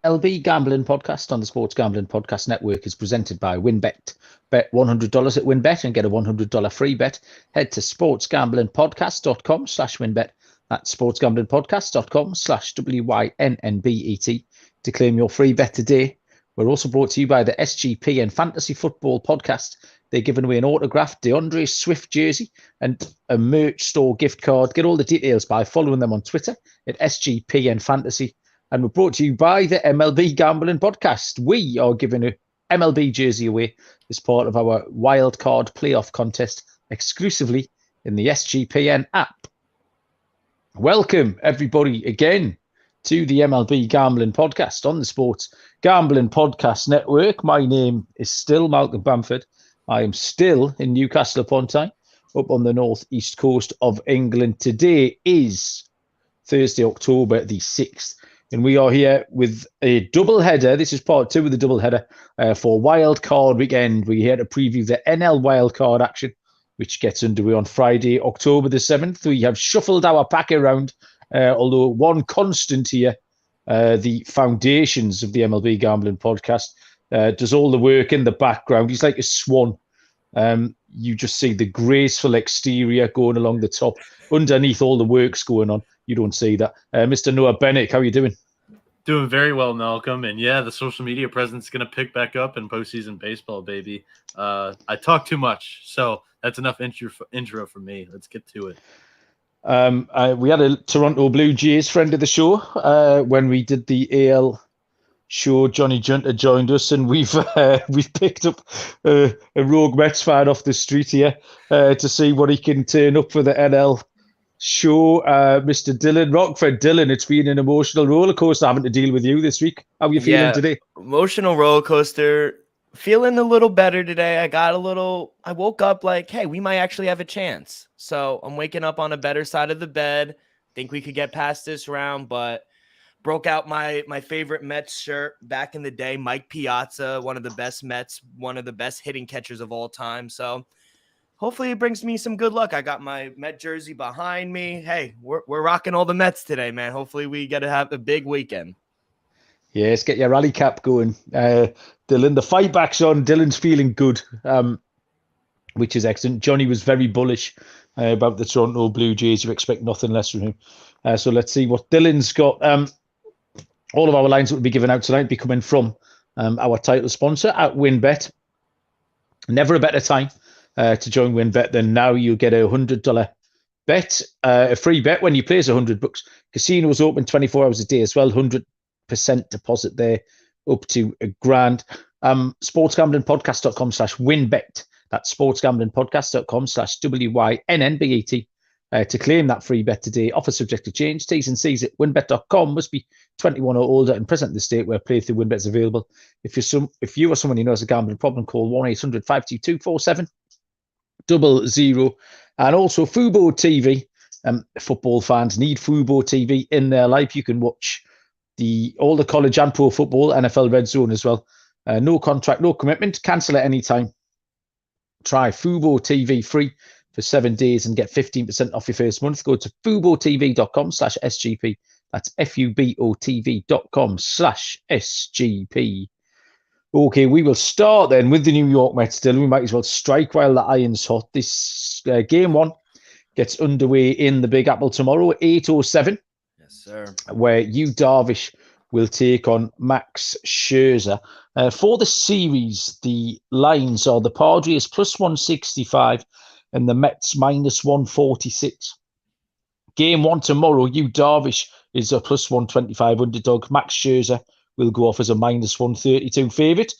MLB Gambling Podcast on the Sports Gambling Podcast Network is presented by WinBet. Bet $100 at WinBet and get a $100 free bet. Head to sportsgamblingpodcast.com/WinBet. That's sportsgamblingpodcast.com/WYNNBET to claim your free bet today. We're also brought to you by the SGPN Fantasy Football Podcast. They're giving away an autographed DeAndre Swift jersey and a merch store gift card. Get all the details by following them on Twitter at SGPN Fantasy. And we're brought to you by the MLB Gambling Podcast. We are giving a MLB jersey away as part of our wild card playoff contest exclusively in the SGPN app. Welcome, everybody, again to the MLB Gambling Podcast on the Sports Gambling Podcast Network. My name is still Malcolm Bamford. I am still in Newcastle upon Tyne, up on the northeast coast of England. Today is Thursday, October the 6th. And we are here with a double header. This is part two of the double header for Wild Card Weekend. We're here to preview the NL Wild Card action, which gets underway on Friday, October the 7th. We have shuffled our pack around, although one constant here, the foundations of the MLB Gambling Podcast, does all the work in the background. He's like a swan. You just see the graceful exterior going along the top. Underneath all the work's going on. You don't see that. Mr. Noah Bieniek, how are you doing? Doing very well, Malcolm. And yeah, the social media presence is going to pick back up in postseason baseball, baby. I talk too much, so that's enough intro for me. Let's get to it. We had a Toronto Blue Jays friend of the show when we did the AL show. Johnny Junta joined us, and we've picked up a rogue Mets fan off the street here to see what he can turn up for the NL show. Mr. Dylan Rockford. Dylan, it's been an emotional roller coaster having to deal with you this week. How are you feeling today? Emotional roller coaster. Feeling a little better today. I woke up like, hey, we might actually have a chance. So I'm waking up on a better side of the bed. Think we could get past this round, but broke out my favorite Mets shirt back in the day. Mike Piazza, one of the best Mets, one of the best hitting catchers of all time. So hopefully it brings me some good luck. I got my Met jersey behind me. Hey, we're rocking all the Mets today, man. Hopefully we get to have a big weekend. Yes, get your rally cap going. Dylan, the fight back's on. Dylan's feeling good, which is excellent. Johnny was very bullish about the Toronto Blue Jays. You expect nothing less from him. So let's see what Dylan's got. All of our lines that will be given out tonight be coming from our title sponsor at WinBet. Never a better time to join WinBet than now. You'll get a $100 bet, a free bet when you place $100. Casinos open 24 hours a day as well. 100% deposit there, up to $1,000. Sportsgamblingpodcast.com/WinBet. That's sportsgamblingpodcast.com/WYNNBET. To claim that free bet today. Offer subject to change. T's and C's at winbet.com. Must be 21 or older and present in the state where play through WinBet is available. If you or someone you know has a gambling problem, call 1-800-522-4700. And also Fubo TV. Football fans need Fubo TV in their life. You can watch all the college and pro football, NFL Red Zone as well. No contract, no commitment. Cancel at any time. Try Fubo TV free for 7 days and get 15% off your first month. Go to FuboTV.com/SGP. That's FUBOTV.com/SGP. Okay, we will start then with the New York Mets. Still, we might as well strike while the iron's hot. This game one gets underway in the Big Apple tomorrow at 8:07. Yes, sir. Where Yu Darvish will take on Max Scherzer. For the series, the lines are the Padres plus 165 and the Mets minus 146. Game one tomorrow, Yu Darvish is a plus 125 underdog. Max Scherzer will go off as a minus 132 favourite.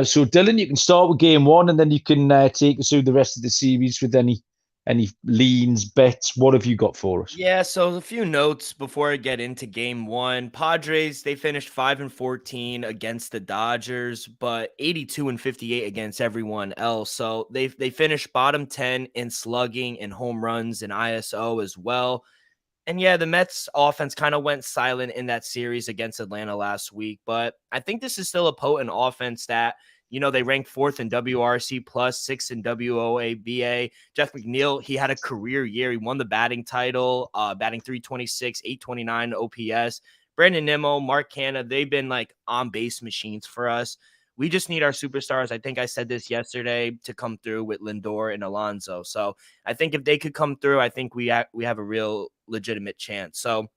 So, Dylan, you can start with game one and then you can take us through the rest of the series with any leans, bets. What have you got for us? Yeah, so a few notes before I get into game one. Padres, they finished 5-14 against the Dodgers, but 82-58 against everyone else. So they finished bottom 10 in slugging and home runs and ISO as well. And yeah, the Mets offense kind of went silent in that series against Atlanta last week, but I think this is still a potent offense that, you know, they ranked 4th in WRC plus, 6th in WOABA. Jeff McNeil, he had a career year. He won the batting title, batting 326, 829 OPS. Brandon Nimmo, Mark Canha, they've been like on base machines for us. We just need our superstars. I think I said this yesterday, to come through with Lindor and Alonso. So I think if they could come through, I think we have a real legitimate chance. So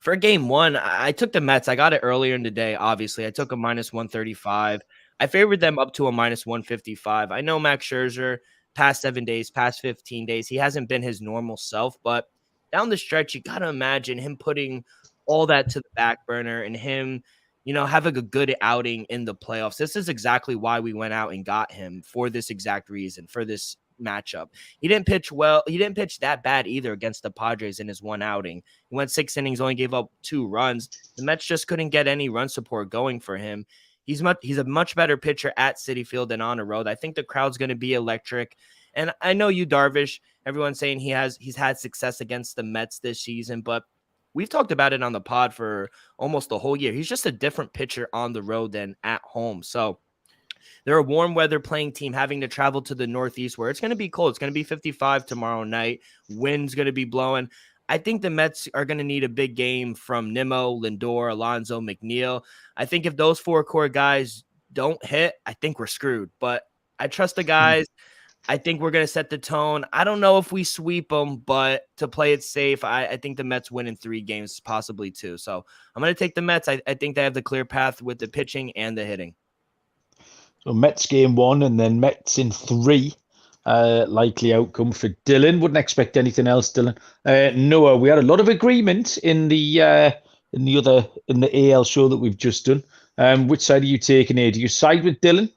for game one, I took the Mets. I got it earlier in the day, obviously. I took a -135. I favored them up to a -155. I know Max Scherzer, past 7 days, past 15 days, he hasn't been his normal self, but down the stretch, you got to imagine him putting all that to the back burner and him, having a good outing in the playoffs. This is exactly why we went out and got him, for this exact reason, for this matchup. He didn't pitch well. He didn't pitch that bad either against the Padres in his one outing. He went 6 innings, only gave up 2 runs. The Mets just couldn't get any run support going for him. He's a much better pitcher at Citi Field than on the road. I think the crowd's going to be electric. And I know you, Darvish, everyone's saying he's had success against the Mets this season, but we've talked about it on the pod for almost the whole year. He's just a different pitcher on the road than at home. So they're a warm weather playing team, having to travel to the Northeast where it's going to be cold. It's going to be 55 tomorrow night. Wind's going to be blowing. I think the Mets are going to need a big game from Nimmo, Lindor, Alonso, McNeil. I think if those 4 core guys don't hit, I think we're screwed. But I trust the guys. I think we're going to set the tone. I don't know if we sweep them, but to play it safe, I think the Mets win in 3 games, possibly 2. So I'm going to take the Mets. I think they have the clear path with the pitching and the hitting. So Mets game 1 and then Mets in 3. Likely outcome for Dylan. Wouldn't expect anything else, Dylan. Noah, we had a lot of agreement in the AL show that we've just done. Which side are you taking here? Do you side with Dylan?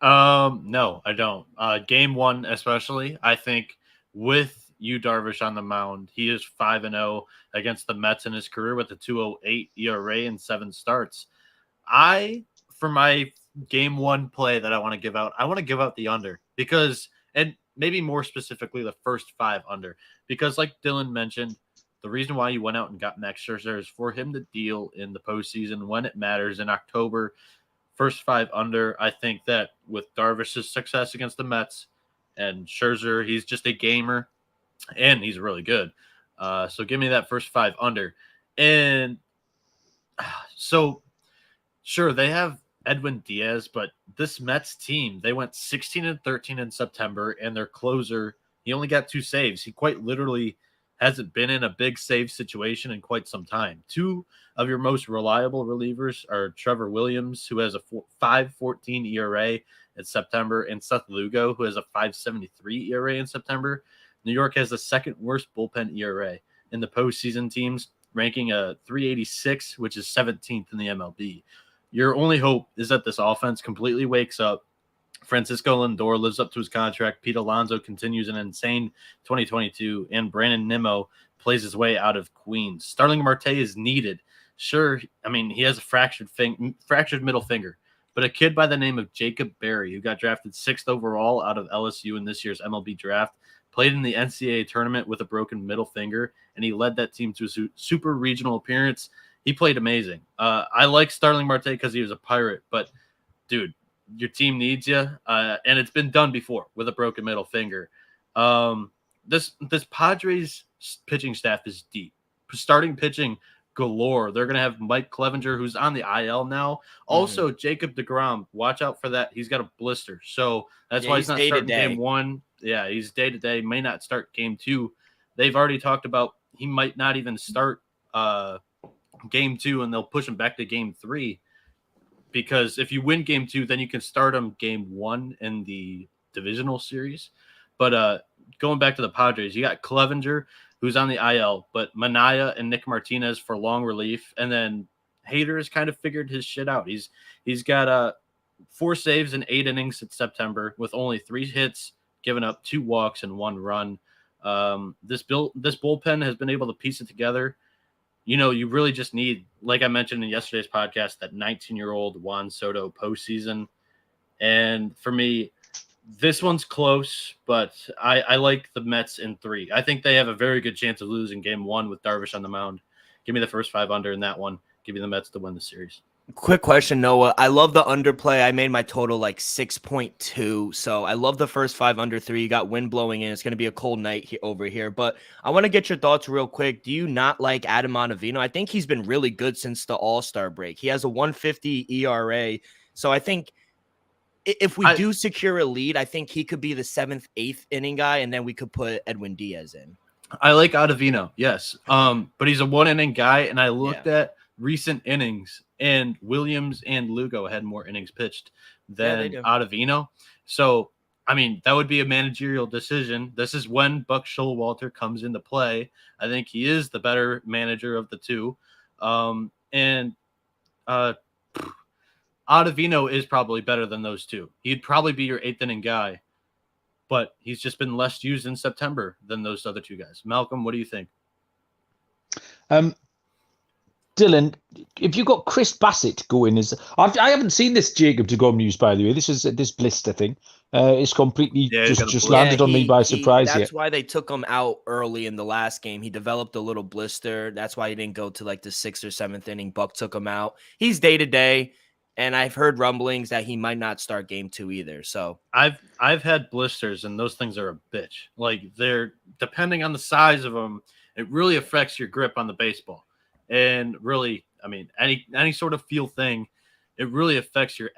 No, I don't. Game 1 especially, I think with you, Darvish, on the mound, he is 5-0 against the Mets in his career with a 2.08 ERA and 7 starts. For my game 1 play that I want to give out, I want to give out the under because, and maybe more specifically, the first 5 under, because like Dylan mentioned, the reason why you went out and got Max Scherzer is for him to deal in the postseason when it matters in October. First 5 under. I think that with Darvish's success against the Mets and Scherzer, he's just a gamer and he's really good. So give me that first 5 under. And so sure, they have Edwin Diaz, but this Mets team, they went 16-13 in September, and their closer, he only got 2 saves. He quite literally hasn't been in a big save situation in quite some time. 2 of your most reliable relievers are Trevor Williams, who has a 5.14 ERA in September, and Seth Lugo, who has a 5.73 ERA in September. New York has the second worst bullpen ERA in the postseason teams, ranking a 3.86, which is 17th in the MLB. Your only hope is that this offense completely wakes up. Francisco Lindor lives up to his contract. Pete Alonso continues an insane 2022, and Brandon Nimmo plays his way out of Queens. Starling Marte is needed. Sure, I mean, he has a fractured middle finger, but a kid by the name of Jacob Berry, who got drafted 6th overall out of LSU in this year's MLB draft, played in the NCAA tournament with a broken middle finger, and he led that team to a super regional appearance. He played amazing. I like Starling Marte because he was a Pirate, but, dude, your team needs you, and it's been done before with a broken middle finger. This Padres pitching staff is deep. Starting pitching galore. They're going to have Mike Clevenger, who's on the IL now. Also, Jacob deGrom, watch out for that. He's got a blister, so that's why he's not starting game 1. Yeah, he's day-to-day. May not start game 2. They've already talked about he might not even start game 2, and they'll push him back to game 3. Because if you win game 2, then you can start him game 1 in the divisional series. But going back to the Padres, you got Clevenger, who's on the IL, but Manaya and Nick Martinez for long relief. And then Hader has kind of figured his shit out. He's got 4 saves in 8 innings in September with only 3 hits, giving up 2 walks and 1 run. This bullpen has been able to piece it together. You really just need, like I mentioned in yesterday's podcast, that 19-year-old Juan Soto postseason. And for me, this one's close, but I like the Mets in 3. I think they have a very good chance of losing game 1 with Darvish on the mound. Give me the first 5 under in that one. Give me the Mets to win the series. Quick question, Noah. I love the underplay. I made my total like 6.2. So I love the first 5 under 3. You got wind blowing in. It's going to be a cold night over here. But I want to get your thoughts real quick. Do you not like Adam Ottavino? I think he's been really good since the All-Star break. He has a 150 ERA. So I think if we do secure a lead, I think he could be the 7th, 8th inning guy, and then we could put Edwin Diaz in. I like Ottavino, yes. But he's a 1-inning guy, and I looked at recent innings, and Williams and Lugo had more innings pitched than Ottavino. So, I mean, that would be a managerial decision. This is when Buck Showalter comes into play. I think he is the better manager of the two. Ottavino is probably better than those two. He'd probably be your 8th inning guy, but he's just been less used in September than those other two guys. Malcolm, what do you think? Dylan, if you got Chris Bassett going, I haven't seen this Jacob deGrom news, by the way. This is this blister thing. It's completely just landed on me by surprise. That's why they took him out early in the last game. He developed a little blister. That's why he didn't go to like the 6th or 7th inning. Buck took him out. He's day to day, and I've heard rumblings that he might not start game 2 either. So I've had blisters, and those things are a bitch. Like, they're depending on the size of them, it really affects your grip on the baseball. And really, I mean, any sort of feel thing, it really affects your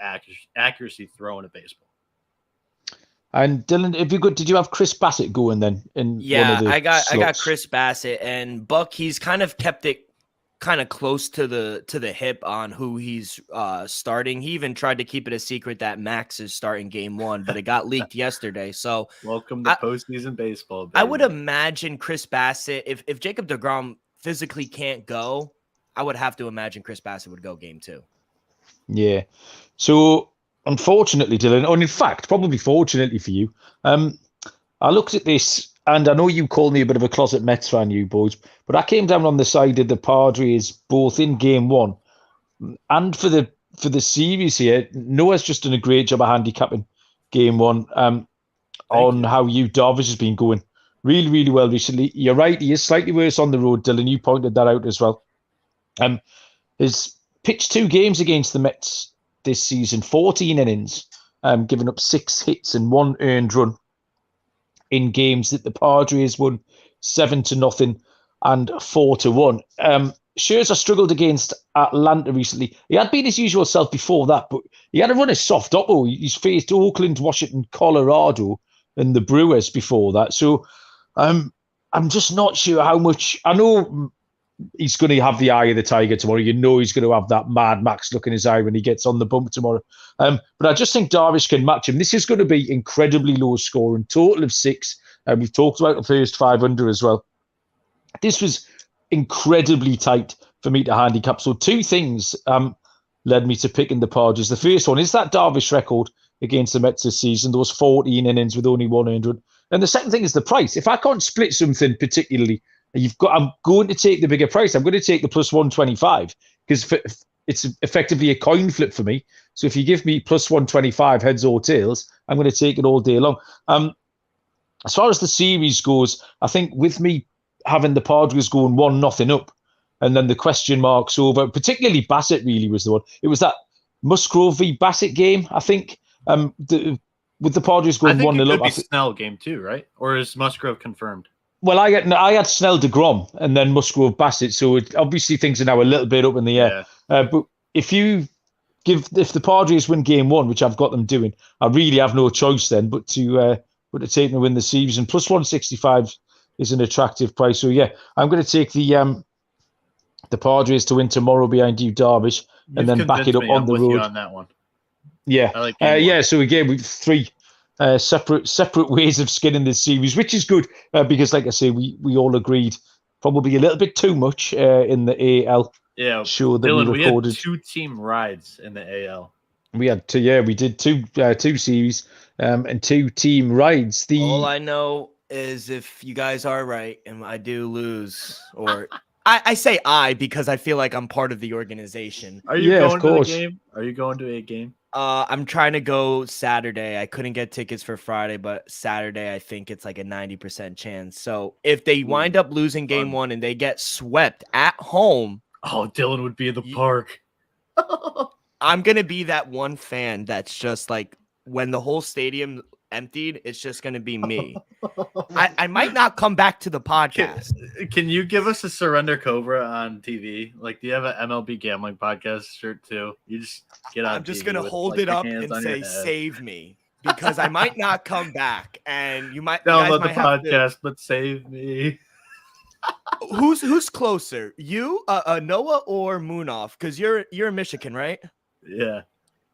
accuracy throwing a baseball. And Dylan, did you have Chris Bassett going then? I got Chris Bassett, and Buck. He's kind of kept it kind of close to the hip on who he's starting. He even tried to keep it a secret that Max is starting game 1, but it got leaked yesterday. So welcome to postseason baseball, baby. I would imagine Chris Bassett, if Jacob deGrom physically can't go, I would have to imagine Chris Bassett would go game 2. Yeah. So unfortunately, Dylan, or in fact, probably fortunately for you, I looked at this, and I know you call me a bit of a closet Mets fan, you boys, but I came down on the side of the Padres both in game 1 and for the series here. Noah's just done a great job of handicapping game 1 on how Darvish has been going. Really, really well recently. You're right, he is slightly worse on the road, Dylan. You pointed that out as well. He's pitched 2 games against the Mets this season, 14 innings, giving up 6 hits and 1 earned run in games that the Padres won 7-0 and 4-1. Scherzer struggled against Atlanta recently. He had been his usual self before that, but he had a run of soft oppo. He's faced Oakland, Washington, Colorado, and the Brewers before that. So I'm just not sure how much. I know he's going to have the eye of the tiger tomorrow. You know he's going to have that Mad Max look in his eye when he gets on the bump tomorrow. But I just think Darvish can match him. This is going to be incredibly low scoring, total of 6. We've talked about the first 5 under as well. This was incredibly tight for me to handicap. So 2 things led me to picking the Padres. The first one is that Darvish record against the Mets this season, those 14 innings with only 1 earned run. And the second thing is the price. If I can't split something particularly, I'm going to take the bigger price. I'm going to take the plus 125 because it's effectively a coin flip for me. So if you give me plus 125 heads or tails, I'm going to take it all day long. As far as the series goes, I think with me having the Padres going 1-0 up, and then the question marks over, particularly Bassett really was the one. It was that Musgrove v Bassett game, I think. With the Padres going 1-0 up. I think it could be Snell game 2, right? Or is Musgrove confirmed? Well, I had Snell deGrom and then Musgrove Bassett, so obviously things are now a little bit up in the air. Yeah. But if the Padres win game 1, which I've got them doing, I really have no choice then but to take them to win the series. And plus 165 is an attractive price. So yeah, I'm going to take the Padres to win tomorrow behind you, Darvish, and then back it up on the road. On that one. Yeah, like so again, we've 3 separate ways of skinning this series, which is good because, like I say, we all agreed probably a little bit too much in the AL. Yeah, sure. That Dylan, we recorded 2 team rides in the AL. We had 2. Yeah, we did 2 series and 2 team rides. All I know is if you guys are right and I do lose, or I say I because I feel like I'm part of the organization. Are you going to the game? Are you going to a game? I'm trying to go Saturday. I couldn't get tickets for Friday, but Saturday I think it's like a 90% chance. So if they wind up losing game 1 and they get swept at home, Dylan would be in the park. I'm going to be that one fan that's just like, when the whole stadium emptied, it's just going to be me. I might not come back to the podcast. Can you give us a Surrender Cobra on TV? Like, do you have an MLB Gambling Podcast shirt too? You just get on. I'm just TV going to with, hold like, it your up hands and on your say, head. save me, because I might not come back. And you might Download the have podcast, but save me. Who's closer, you, Noah, or Moonoff? Because you're in Michigan, right? Yeah.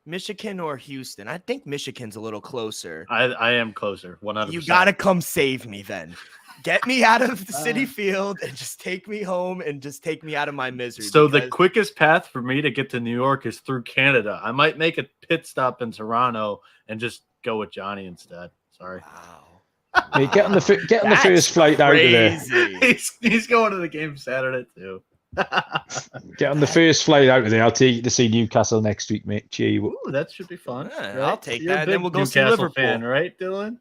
Michigan or Houston? I think Michigan's a little closer. I am closer. 100%. You gotta come save me then. Get me out of the City Field and just take me home and just take me out of my misery. So the quickest path for me to get to New York is through Canada. I might make a pit stop in Toronto and just go with Johnny instead. Sorry. Wow. Mate, get on the first flight out of there. He's going to the game Saturday too. Get on the first flight out of there. I'll take you to see Newcastle next week, mate. Cheer you up. Ooh, that should be fun. Yeah, right? I'll take You're that. a And then big we'll go see Newcastle Liverpool. fan, right, Dylan?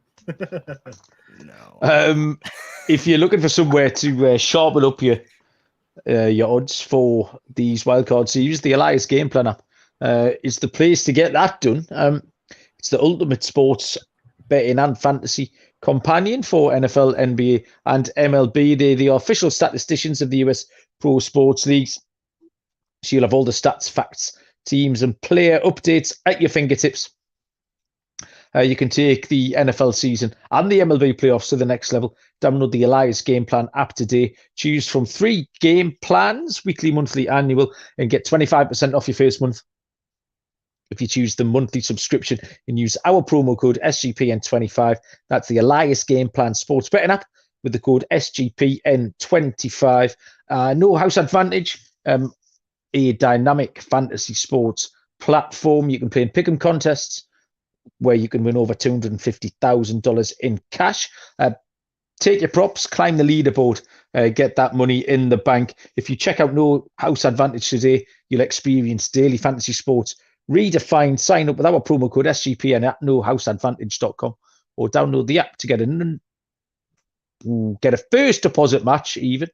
No. If you're looking for somewhere to sharpen up your odds for these wildcard series, the Elias Game Plan app is the place to get that done. It's the ultimate sports betting and fantasy companion for NFL, NBA, and MLB. They're the official statisticians of the US Pro Sports Leagues. So you'll have all the stats, facts, teams, and player updates at your fingertips. You can take the NFL season and the MLB playoffs to the next level. Download the Elias Game Plan app today. Choose from 3 game plans, weekly, monthly, annual, and get 25% off your first month. If you choose the monthly subscription and use our promo code SGPN25, that's the Elias Game Plan sports betting app with the code SGPN25. No house advantage, a dynamic fantasy sports platform. You can play in pick'em contests where you can win over $250,000 in cash. Take your props, climb the leaderboard, get that money in the bank. If you check out No House Advantage today, you'll experience daily fantasy sports redefined. Sign up with our promo code SGPN at nohouseadvantage.com or download the app to get a first deposit match even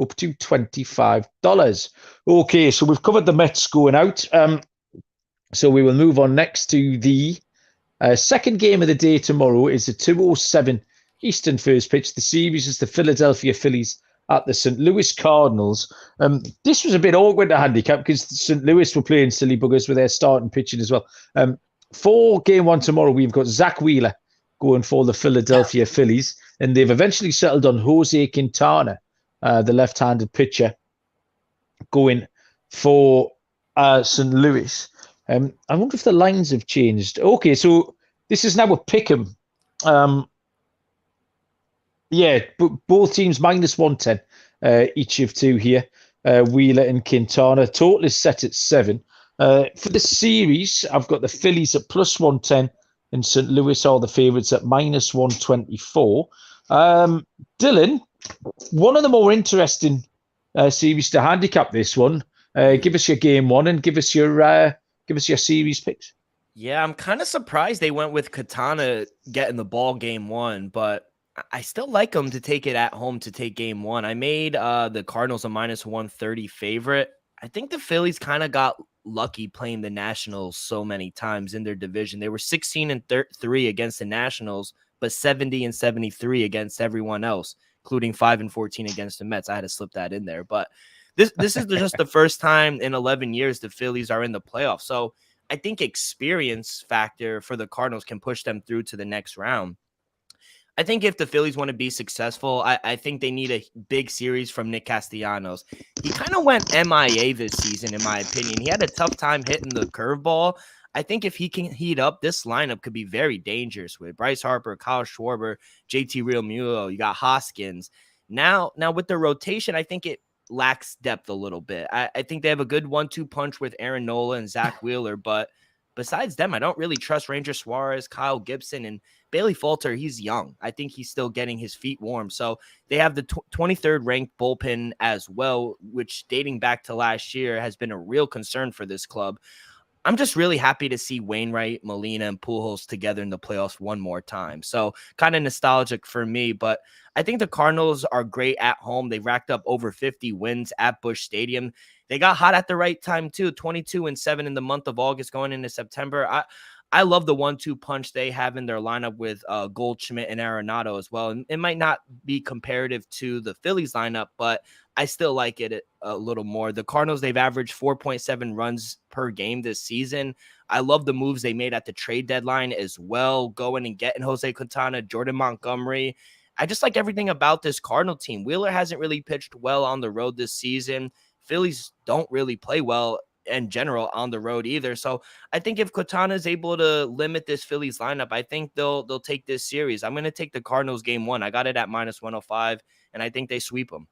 up to $25. Okay, so we've covered the Mets going out. So we will move on next to the second game of the day tomorrow. Is the 2:07 Eastern first pitch. The series is the Philadelphia Phillies at the St. Louis Cardinals. This was a bit awkward to handicap because St. Louis were playing silly buggers with their starting pitching as well. For game one tomorrow, we've got Zach Wheeler going for the Philadelphia Phillies, and they've eventually settled on Jose Quintana, the left-handed pitcher, going for St. Louis. I wonder if the lines have changed. Okay, so this is now a pick'em. Both teams minus 110, each of two here. Wheeler and Quintana. Total is set at 7. For the series, I've got the Phillies at plus 110 and St. Louis are the favourites at minus 124. Dylan, one of the more interesting series to handicap this one. Give us your game one and give us your series picks. Yeah, I'm kind of surprised they went with Quintana getting the ball game one, but I still like them to take it at home to take game one. I made the Cardinals a minus 130 favorite. I think the Phillies kind of got lucky playing the Nationals so many times in their division. They were 16-3 against the Nationals, but 70-73 against everyone else, including 5-14 against the Mets. I had to slip that in there, but this is just the first time in 11 years the Phillies are in the playoffs. So I think experience factor for the Cardinals can push them through to the next round. I think if the Phillies want to be successful, I think they need a big series from Nick Castellanos. He kind of went MIA this season, in my opinion. He had a tough time hitting the curveball. I think if he can heat up, this lineup could be very dangerous with Bryce Harper, Kyle Schwarber, JT Realmuto. You got Hoskins. Now with the rotation, I think it lacks depth a little bit. I think they have a good 1-2 punch with Aaron Nola and Zach Wheeler, but besides them, I don't really trust Ranger Suarez, Kyle Gibson, and Bailey Falter. He's young. I think he's still getting his feet warm. So they have the 23rd ranked bullpen as well, which dating back to last year has been a real concern for this club. I'm just really happy to see Wainwright, Molina, and Pujols together in the playoffs one more time. So kind of nostalgic for me, but I think the Cardinals are great at home. They racked up over 50 wins at Busch Stadium. they got hot at the right time too. 22-7 in the month of August going into September. I love the 1-2 punch they have in their lineup with Goldschmidt and Arenado as well. And it might not be comparative to the Phillies lineup, but I still like it a little more. The Cardinals, they've averaged 4.7 runs per game this season. I love the moves they made at the trade deadline as well, going and getting Jose Quintana, Jordan Montgomery. I just like everything about this Cardinal team. Wheeler hasn't really pitched well on the road this season. Phillies don't really play well in general on the road either. So I think if Quintana is able to limit this Phillies lineup, I think they'll take this series. I'm going to take the Cardinals game 1. I got it at -105, and I think they sweep them.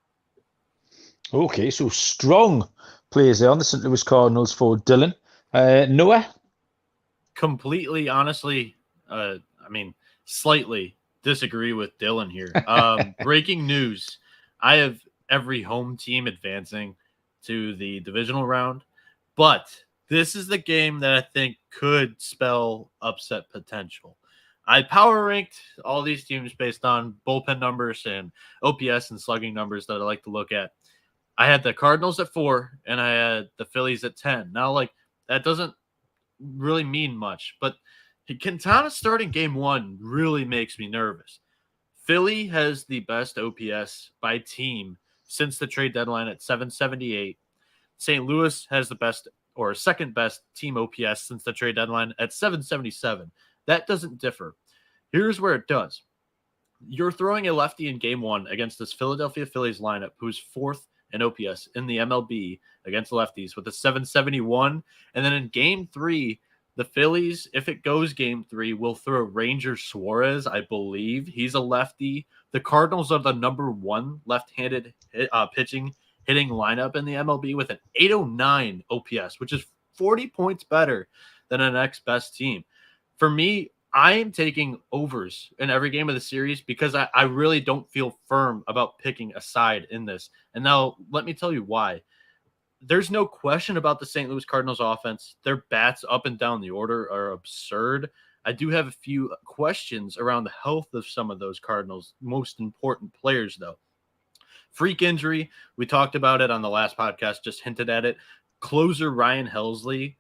Okay, so strong players there on the St. Louis Cardinals for Dylan. Noah? Completely, honestly, slightly disagree with Dylan here. Breaking news. I have every home team advancing to the divisional round, but this is the game that I think could spell upset potential. I power ranked all these teams based on bullpen numbers and OPS and slugging numbers that I like to look at. I had the Cardinals at 4 and I had the Phillies at 10. Now, that doesn't really mean much, but Quintana starting game 1 really makes me nervous. Philly has the best OPS by team since the trade deadline at 778. St. Louis has the best or second best team OPS since the trade deadline at 777. That doesn't differ. Here's where it does. You're throwing a lefty in game 1 against this Philadelphia Phillies lineup, who's 4th in OPS in the MLB against lefties with a 771. And then in game 3, the Phillies, if it goes game 3, will throw Ranger Suarez, I believe. He's a lefty. The Cardinals are the number 1 left-handed hitting lineup in the MLB with an 809 OPS, which is 40 points better than an next best team. For me, I am taking overs in every game of the series because I really don't feel firm about picking a side in this. And now let me tell you why. There's no question about the St. Louis Cardinals offense. Their bats up and down the order are absurd. I do have a few questions around the health of some of those Cardinals' most important players, though. Freak injury. We talked about it on the last podcast, just hinted at it. Closer Ryan Helsley.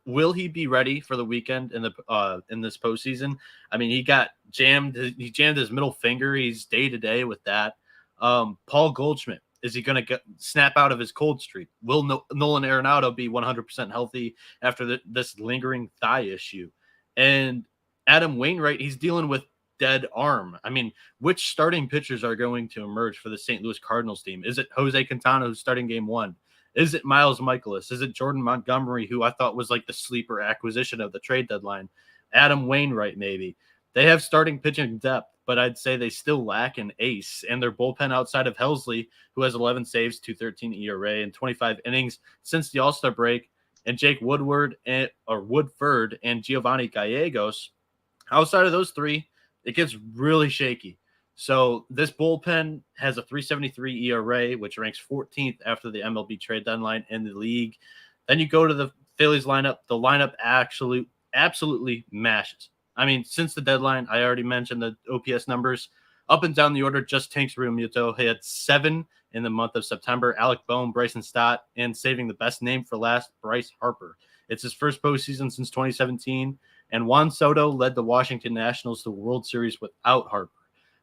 Will he be ready for the weekend in this postseason? I mean, he got jammed. He jammed his middle finger. He's day to day with that. Paul Goldschmidt, is he going to snap out of his cold streak? Will Nolan Arenado be 100% healthy after this lingering thigh issue? And Adam Wainwright, he's dealing with dead arm. I mean, which starting pitchers are going to emerge for the St. Louis Cardinals team? Is it Jose Quintana, who's starting game 1? Is it Miles Michaelis? Is it Jordan Montgomery, who I thought was like the sleeper acquisition of the trade deadline? Adam Wainwright, maybe. They have starting pitching depth, but I'd say they still lack an ace. And their bullpen outside of Helsley, who has 11 saves, 2.13 ERA, and 25 innings since the All-Star break, and Jake Woodford and Giovanni Gallegos. Outside of those 3, it gets really shaky. So this bullpen has a 3.73 ERA, which ranks 14th after the MLB trade deadline in the league. Then you go to the Phillies lineup. The lineup absolutely mashes. I mean, since the deadline, I already mentioned the OPS numbers. Up and down the order, just Tanks Realmuto. He had 7 in the month of September. Alec Bohm, Bryson Stott, and saving the best name for last, Bryce Harper. It's his first postseason since 2017. And Juan Soto led the Washington Nationals to the World Series without Harper.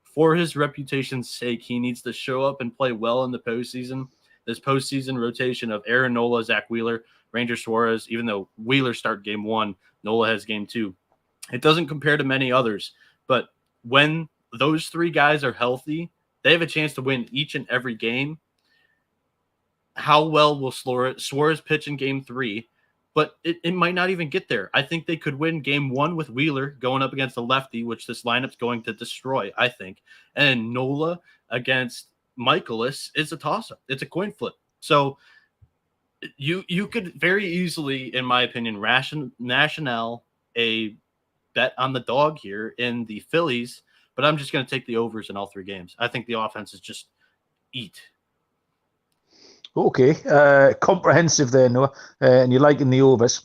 For his reputation's sake, he needs to show up and play well in the postseason. This postseason rotation of Aaron Nola, Zach Wheeler, Ranger Suarez, even though Wheeler started game 1, Nola has game 2. It doesn't compare to many others, but when those 3 guys are healthy, they have a chance to win each and every game. How well will Suarez pitch in game 3? But it might not even get there. I think they could win game 1 with Wheeler going up against a lefty, which this lineup's going to destroy, I think. And Nola against Michaelis is a toss-up. It's a coin flip. So you could very easily, in my opinion, rationale a bet on the dog here in the Phillies, but I'm just going to take the overs in all 3 games. I think the offense is just eat. Okay, comprehensive there, Noah, and you're liking the overs.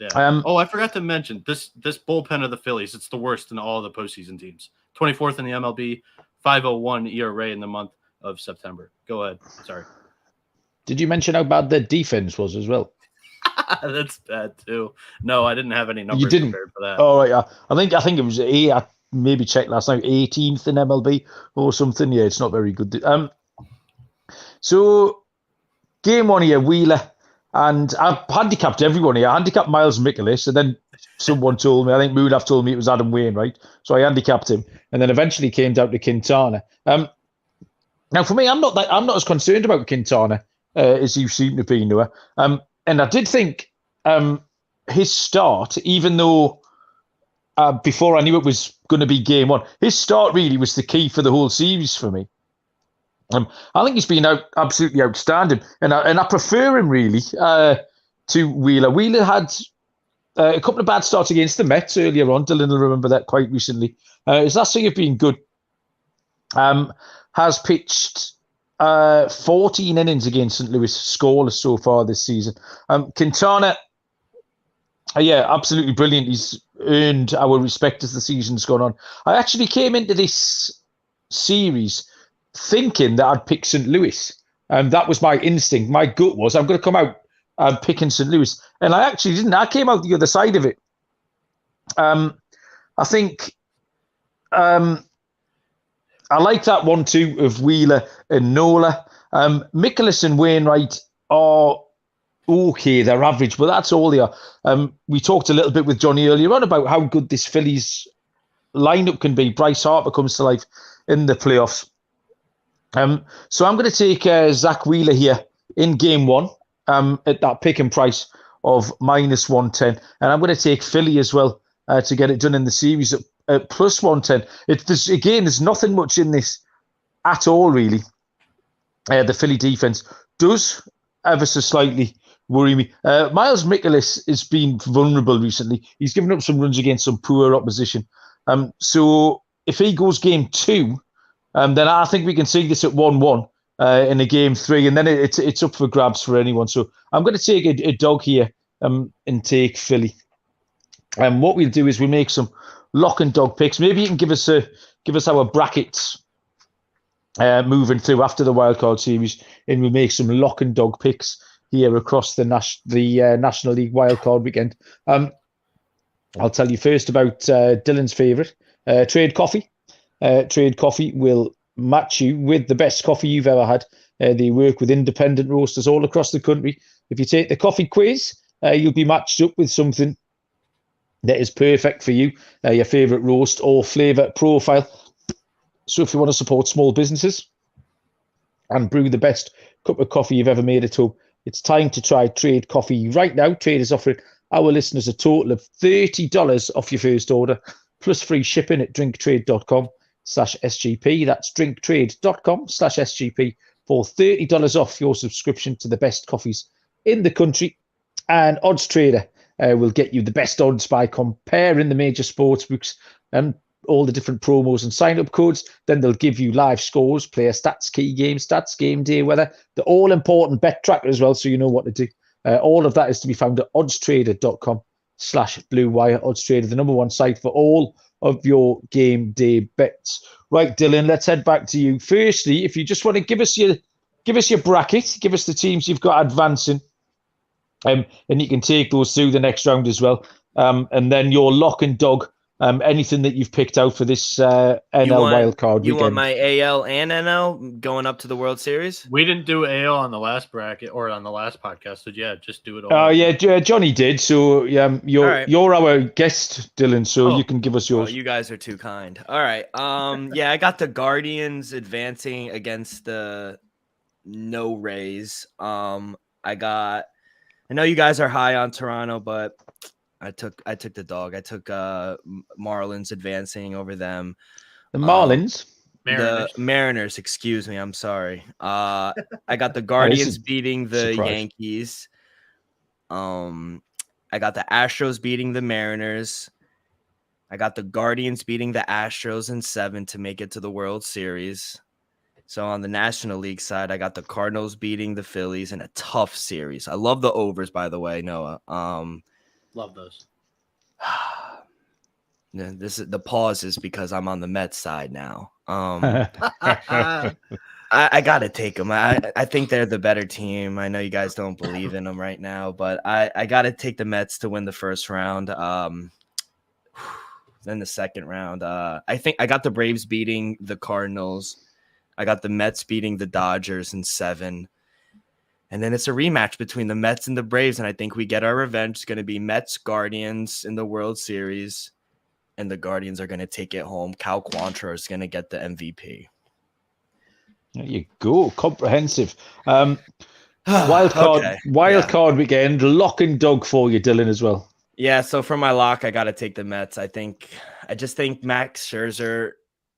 Yeah. I forgot to mention this bullpen of the Phillies. It's the worst in all of the postseason teams. 24th in the MLB, 5.01 ERA in the month of September. Go ahead. Sorry. Did you mention how bad their defense was as well? That's bad too. No, I didn't have any numbers You didn't. prepared for that. Oh, right. I think it was I maybe checked last night, 18th in MLB or something. Yeah, it's not very good. So game one here, Wheeler, and I've handicapped everyone here. I handicapped Miles Mikolas, and then someone told me, I think Moonaf told me it was Adam Wainwright, so I handicapped him, and then eventually came down to Quintana. Now for me, I'm not as concerned about Quintana as you seem to be, Noah. And I did think his start, even though before I knew it was going to be game one, his start really was the key for the whole series for me. I think he's been absolutely outstanding, and I prefer him really to Wheeler. Wheeler had a couple of bad starts against the Mets earlier on. Dylan will remember that quite recently. His last year have been good. Has pitched 14 innings against St. Louis, scoreless so far this season. Quintana, absolutely brilliant. He's earned our respect as the season's gone on. I actually came into this series thinking that I'd pick St. Louis. That was my instinct. My gut was, I'm going to come out picking St. Louis. And I actually didn't. I came out the other side of it. I think I like that 1-2 of Wheeler and Nola. Mikolas and Wainwright are okay. They're average, but that's all they are. We talked a little bit with Johnny earlier on about how good this Phillies lineup can be. Bryce Harper comes to life in the playoffs. So I'm going to take Zach Wheeler here in game one at that pick and price of -110. And I'm going to take Philly as well to get it done in the series at plus 110. There's nothing much in this at all, really. The Philly defense does ever so slightly worry me. Miles Mikolas has been vulnerable recently. He's given up some runs against some poor opposition. So if he goes game two, then I think we can see this at 1-1 in a game three, and then it's up for grabs for anyone. So I'm going to take a dog here and take Philly. And what we'll do is we'll make some lock and dog picks. Maybe you can give us our brackets moving through after the wildcard series, and we'll make some lock and dog picks here across the National League wildcard weekend. I'll tell you first about Dylan's favourite, Trade Coffee. Trade Coffee will match you with the best coffee you've ever had. They work with independent roasters all across the country. If you take the coffee quiz, you'll be matched up with something that is perfect for you, your favourite roast or flavour profile. So if you want to support small businesses and brew the best cup of coffee you've ever made at home, it's time to try Trade Coffee right now. Trade is offering our listeners a total of $30 off your first order, plus free shipping at drinktrade.com/SGP. That's drinktrade.com/SGP for $30 off your subscription to the best coffees in the country. And Odds Trader will get you the best odds by comparing the major sports books and all the different promos and sign-up codes. Then they'll give you live scores, player stats, key game stats, game day weather, the all-important bet tracker as well, so you know what to do. All of that is to be found at oddstrader.com/Blue Wire. Odds Trader, the number one site for all of your game day bets. Right, Dylan, let's head back to you. Firstly, if you just want to give us your bracket, give us the teams you've got advancing, and you can take those through the next round as well. And then your lock and dog, anything that you've picked out for this NL wildcard weekend. You want my AL and NL going up to the World Series? We didn't do AL on the last bracket or on the last podcast, so yeah, just do it all. Johnny did. So you're our guest, Dylan. So you can give us yours. You guys are too kind. All right. I got the Guardians advancing against the no Rays. I know you guys are high on Toronto, but I took the dog. I took Marlins advancing over them. The Marlins? The Mariners, excuse me. I'm sorry. I got the Guardians beating the Yankees. I got the Astros beating the Mariners. I got the Guardians beating the Astros in 7 to make it to the World Series. So on the National League side, I got the Cardinals beating the Phillies in a tough series. I love the overs, by the way, Noah. Love those. This is the pause is because I'm on the Mets side now. I I got to take them. I think they're the better team. I know you guys don't believe in them right now, but I got to take the Mets to win the first round. Then the second round, I think I got the Braves beating the Cardinals. I got the Mets beating the Dodgers in 7. And then it's a rematch between the Mets and the Braves, and I think we get our revenge. It's going to be Mets Guardians in the World Series, and the Guardians are going to take it home. Cal Quantrill is going to get the MVP. There you go. Comprehensive. Wild card weekend. Lock and dog for you, Dylan, as well. Yeah, so for my lock, I got to take the Mets. I just think Max Scherzer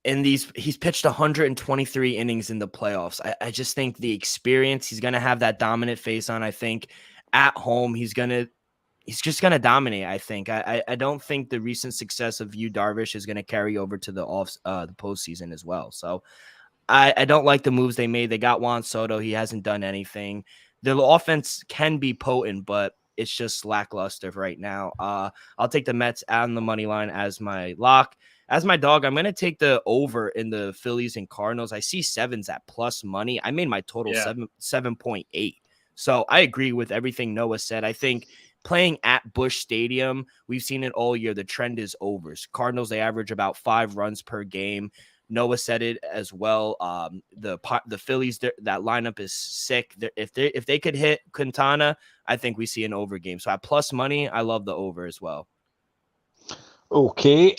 he's pitched 123 innings in the playoffs. I just think the experience, he's going to have that dominant face on. I think at home, he's just going to dominate. I think I don't think the recent success of Yu Darvish is going to carry over to the postseason as well. So I don't like the moves they made. They got Juan Soto. He hasn't done anything. The offense can be potent, but it's just lackluster right now. I'll take the Mets on the money line as my lock. As my dog, I'm going to take the over in the Phillies and Cardinals. I see 7s at plus money. I made my total 7.8. So I agree with everything Noah said. I think playing at Busch Stadium, we've seen it all year. The trend is overs. Cardinals, they average about 5 runs per game. Noah said it as well. The Phillies, that lineup is sick. If they could hit Quintana, I think we see an over game. So at plus money, I love the over as well. Okay.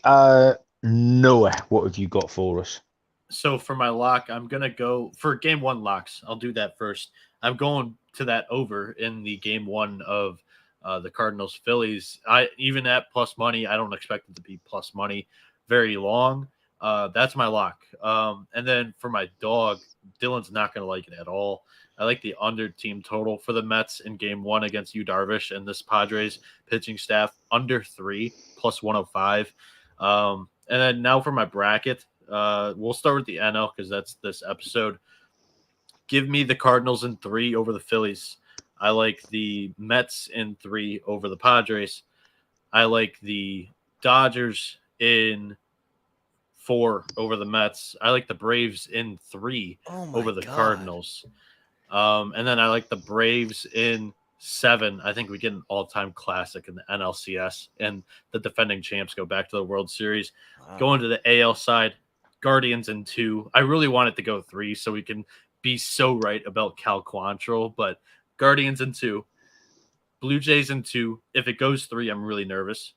Noah, what have you got for us? So for my lock, I'm going to go for game 1 locks. I'll do that first. I'm going to that over in the game 1 of the Cardinals Phillies. Even at plus money, I don't expect it to be plus money very long. That's my lock. And then for my dog, Dylan's not going to like it at all. I like the under team total for the Mets in game 1 against Yu Darvish and this Padres pitching staff under 3 plus 105. And then now for my bracket, we'll start with the NL because that's this episode. Give me the Cardinals in 3 over the Phillies. I like the Mets in 3 over the Padres. I like the Dodgers in 4 over the Mets. I like the Braves in 3 over the Cardinals. And then I like the Braves in 7. I think we get an all-time classic in the NLCS, and the defending champs go back to the World Series. Wow. Going to the AL side, Guardians in 2. I really want it to go 3 so we can be so right about Cal Quantrill, but Guardians in 2, Blue Jays in 2. If it goes 3, I'm really nervous.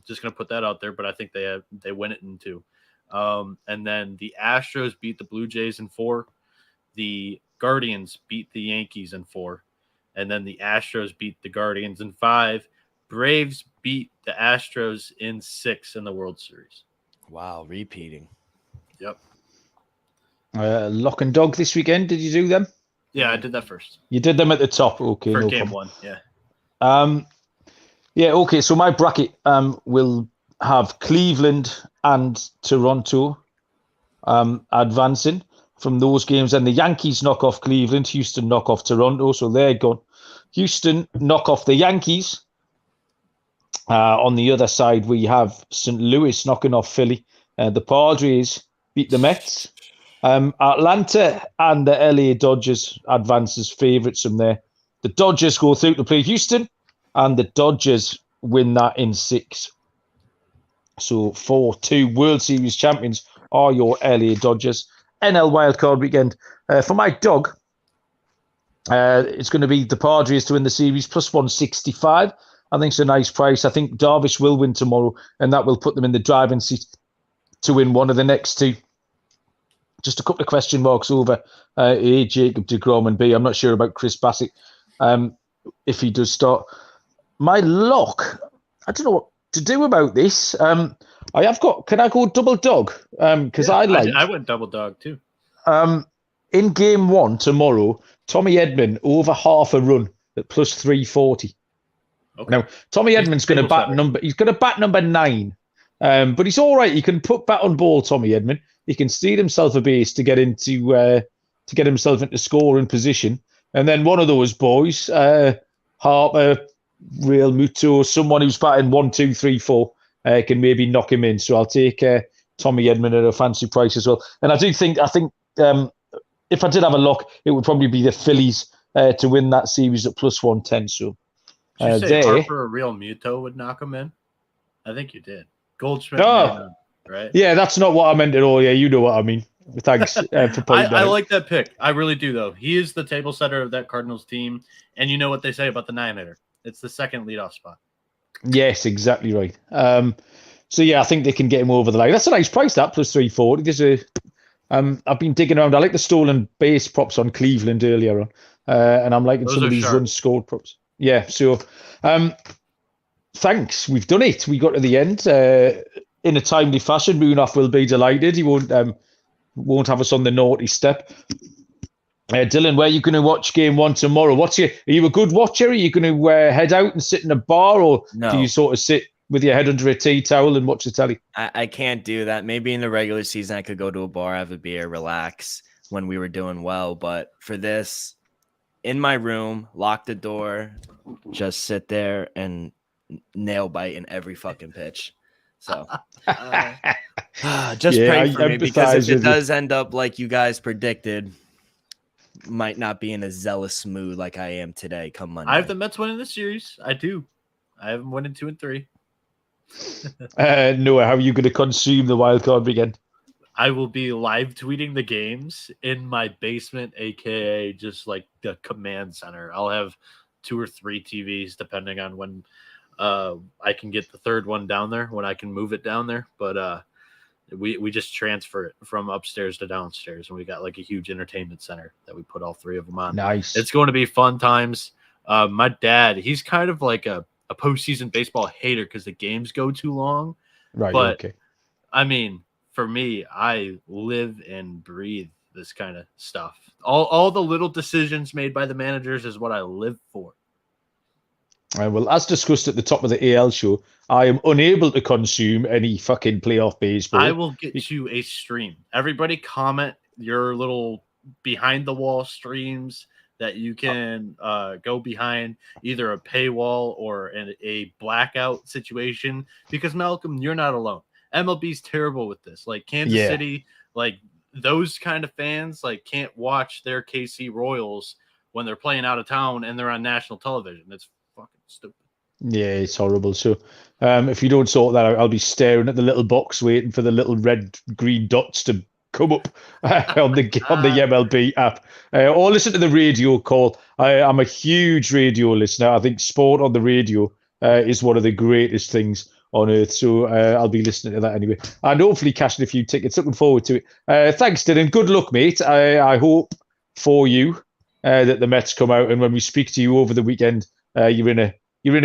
Just going to put that out there, but I think they win it in 2. And then the Astros beat the Blue Jays in 4. The Guardians beat the Yankees in 4. And then the Astros beat the Guardians in 5. Braves beat the Astros in 6 in the World Series. Wow, repeating. Yep. Lock and dog this weekend. Did you do them? Yeah, I did that first. You did them at the top. Okay. For game 1, yeah. Yeah, okay. So my bracket will have Cleveland and Toronto advancing from those games, and the Yankees knock off Cleveland, Houston knock off Toronto, so they're gone. Houston knock off the Yankees. On the other side, we have St. Louis knocking off Philly. The Padres beat the Mets. Atlanta and the LA Dodgers advance as favourites from there. The Dodgers go through to play Houston, and the Dodgers win that in 6. So 4-2 World Series champions are your LA Dodgers. NL wildcard weekend. For my dog, it's going to be the Padres to win the series, plus 165. I think it's a nice price. I think Darvish will win tomorrow, and that will put them in the driving seat to win one of the next 2. Just a couple of question marks over A, Jacob deGrom, and B, I'm not sure about Chris Bassett if he does start. My lock, I don't know what to do about this. I have got. Can I go double dog? Because I went double dog too. In game 1 tomorrow, Tommy Edman over half a run at plus 340. Okay. Now Tommy Edman's going to bat number. He's going to bat number 9, but he's all right. He can put bat on ball. Tommy Edman. He can steal himself a base to get himself into scoring position, and then one of those boys, Harper, Real Muto, someone who's batting 1, 2, 3, 4. Can maybe knock him in. So I'll take Tommy Edman at a fancy price as well. And I think if I did have a look, it would probably be the Phillies to win that series at plus 110. So did you say Harper or Real Muto would knock him in? I think you did. Goldschmidt, right? Yeah, that's not what I meant at all. Yeah, you know what I mean. Thanks for pointing I like that pick. I really do, though. He is the table setter of that Cardinals team, and you know what they say about the 9-hitter. It's the second leadoff spot. Yes, exactly right. So yeah, I think they can get him over the line. That's a nice price, that plus 340. There's I've been digging around. I like the stolen base props on Cleveland earlier on, and I'm liking some of these runs scored props. Yeah, so thanks. We've done it. We got to the end in a timely fashion. Moonoff will be delighted. He won't have us on the naughty step. Dylan, where are you going to watch game one tomorrow? Are you a good watcher? Are you going to head out and sit in a bar, or do you sort of sit with your head under a tea towel and watch the telly? I can't do that. Maybe in the regular season, I could go to a bar, have a beer, relax when we were doing well. But for this, in my room, lock the door, just sit there and nail bite in every fucking pitch. So just pray for me, because if it does end up like you guys predicted, might not be in a zealous mood like I am today come Monday. I have the Mets winning the series. I do. I have them winning 2 and 3. Noah, how are you going to consume the wild card weekend? I will be live tweeting the games in my basement, aka just like the command center. I'll have 2 or 3 TVs depending on when I can get the third one down there, when I can move it down there. But we just transfer it from upstairs to downstairs, and we got like a huge entertainment center that we put all 3 of them on. Nice. It's going to be fun times. My dad, he's kind of like a postseason baseball hater because the games go too long. Right. But okay. I mean, for me, I live and breathe this kind of stuff. All the little decisions made by the managers is what I live for. Well, as discussed at the top of the AL show, I am unable to consume any fucking playoff baseball. I will get you a stream. Everybody comment your little behind the wall streams that you can go behind either a paywall or a blackout situation, because Malcolm, you're not alone. MLB's terrible with this. Like Kansas City, like those kind of fans, like can't watch their KC Royals when they're playing out of town and they're on national television. It's fucking stupid. Yeah, it's horrible. So if you don't sort that out, I'll be staring at the little box waiting for the little red green dots to come up on the MLB app, or listen to the radio call. I'm a huge radio listener. I think sport on the radio is one of the greatest things on earth. So I'll be listening to that anyway, and hopefully cashing a few tickets. Looking forward to it. Thanks, Dylan. Good luck, mate. I hope for you that the Mets come out, and when we speak to you over the weekend, you're in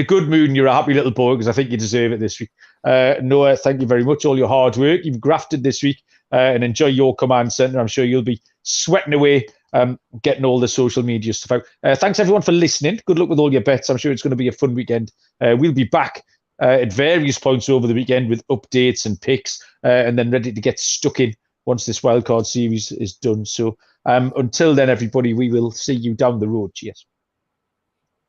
a good mood and you're a happy little boy, because I think you deserve it this week. Noah, thank you very much. All your hard work you've grafted this week, and enjoy your command center. I'm sure you'll be sweating away, getting all the social media stuff out. Thanks everyone for listening. Good luck with all your bets. I'm sure it's going to be a fun weekend. We'll be back at various points over the weekend with updates and picks, and then ready to get stuck in once this wildcard series is done. So until then, everybody, we will see you down the road. Cheers.